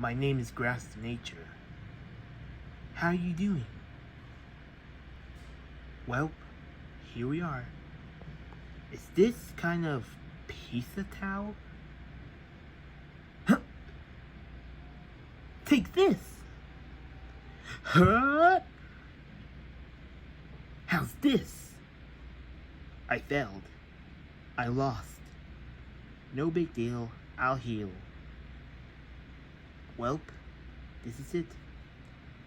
My name is Grass to Nature. How are you doing? Well, here we are. Is this kind of pizza towel? Huh. Take this! Huh? How's this? I failed. I lost. No big deal, I'll heal. Welp, this is it.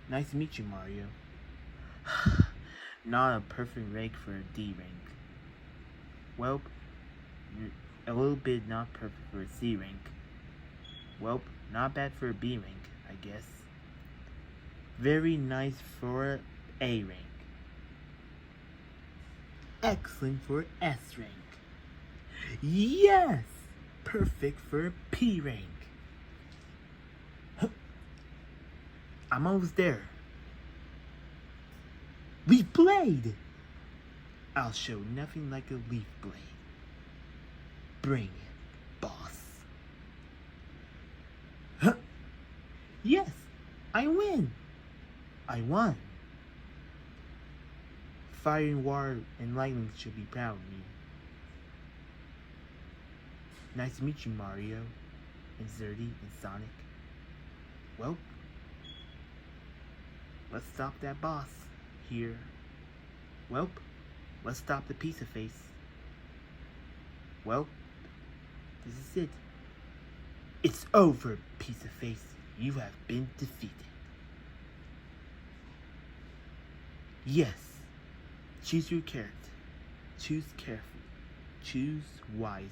Nice to meet you, Mario. Not a perfect rank for a D rank. Welp, a little bit not perfect for a C rank. Welp, not bad for a B rank, I guess. Very nice for A rank. Excellent for S rank. Yes! Perfect for P rank. I'm almost there. Leaf Blade! I'll show nothing like a Leaf Blade. Bring it, boss. Yes, I win! I won. Fire and water and lightning should be proud of me. Nice to meet you, Mario, and Zerdy, and Sonic. Well, let's stop that boss here. Well, let's stop the pizza face. Well, this is it. It's over, pizza face. You have been defeated. Yes, choose your character. Choose carefully. Choose wisely.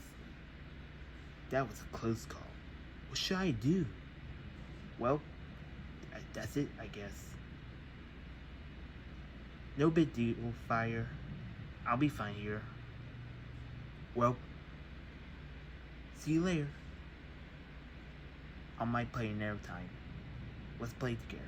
That was a close call. What should I do? Well, that's it, I guess. No big deal, Fire. I'll be fine here. Well, see you later. I might play another time. Let's play together.